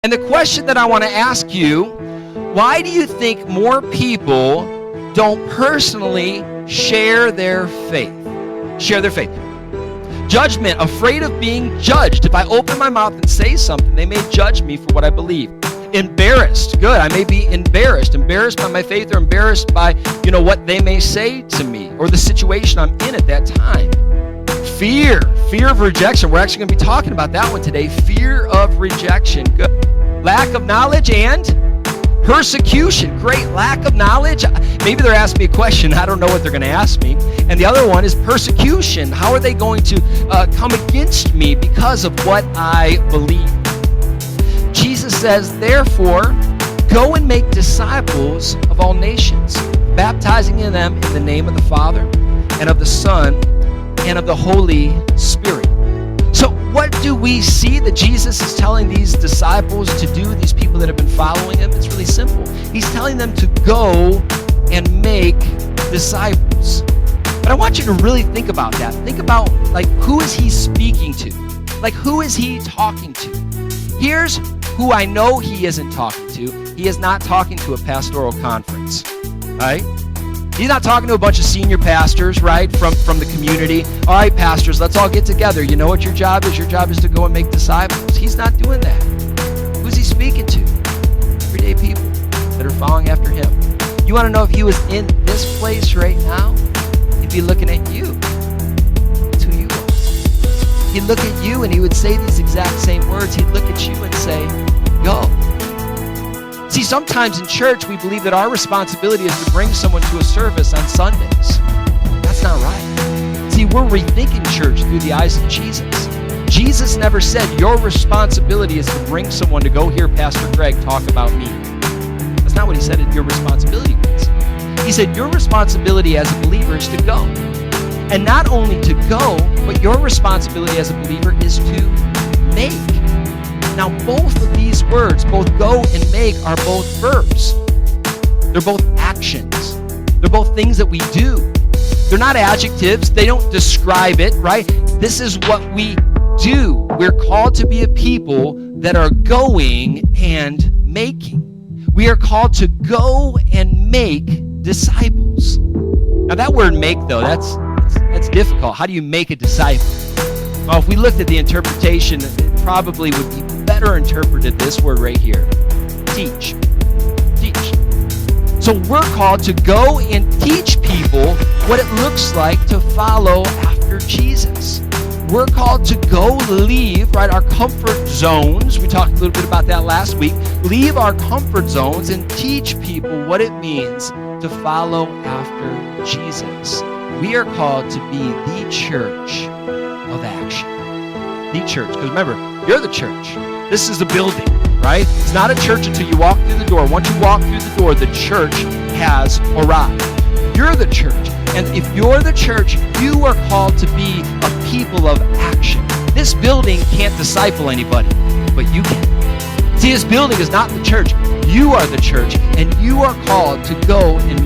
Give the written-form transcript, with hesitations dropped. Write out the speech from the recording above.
And the question that I want to ask you, why do you think more people don't personally share their faith? Share their faith. Judgment, afraid of being judged. If I open my mouth and say something, they may judge me for what I believe. Embarrassed. Good. I may be embarrassed. Embarrassed by my faith, or embarrassed by, what they may say to me or the situation I'm in at that time. Fear of rejection. We're actually going to be talking about that one today. Fear of rejection. Good. Lack of knowledge and persecution. Great. Lack of knowledge. Maybe they're asking me a question. I don't know what they're going to ask me. And the other one is persecution. How are they going to come against me because of what I believe? Jesus says, therefore, go and make disciples of all nations, baptizing in them in the name of the Father and of the Son and of the Holy Spirit. So what do we see that Jesus is telling these disciples to do, these people that have been following him? It's really simple. He's telling them to go and make disciples. But I want you to really think about that. Think about, who is he speaking to? Who is he talking to? Here's who I know he isn't talking to. He is not talking to a pastoral conference, right? He's not talking to a bunch of senior pastors, right, from the community. All right, pastors, let's all get together. You know what your job is? Your job is to go and make disciples. He's not doing that. Who's he speaking to? Everyday people that are following after him. You want to know if he was in this place right now? He'd be looking at you. That's who you are. He'd look at you and he would say these exact same words. He'd look at you and say, go. See, sometimes in church we believe that our responsibility is to bring someone to a service on Sundays. That's not right. See, we're rethinking church through the eyes of Jesus. Jesus never said your responsibility is to bring someone to go hear Pastor Greg talk about me. That's not what he said your responsibility was. He said your responsibility as a believer is to go. And not only to go, but your responsibility as a believer is to make. Now, both of these words, both go and make, are both verbs. They're both actions. They're both things that we do. They're not adjectives. They don't describe it, right? This is what we do. We're called to be a people that are going and making. We are called to go and make disciples. Now, that word make, though, that's difficult. How do you make a disciple? Well, if we looked at the interpretation, it probably would be better interpreted this word right here. Teach. Teach. So we're called to go and teach people what it looks like to follow after Jesus. We're called to go leave, right, our comfort zones. We talked a little bit about that last week. Leave our comfort zones and teach people what it means to follow after Jesus. We are called to be the church of action. The church. Because remember, you're the church. This is the building, right? It's not a church until you walk through the door. Once you walk through the door, the church has arrived. You're the church. And if you're the church, you are called to be a people of action. This building can't disciple anybody, but you can. See, this building is not the church. You are the church, and you are called to go and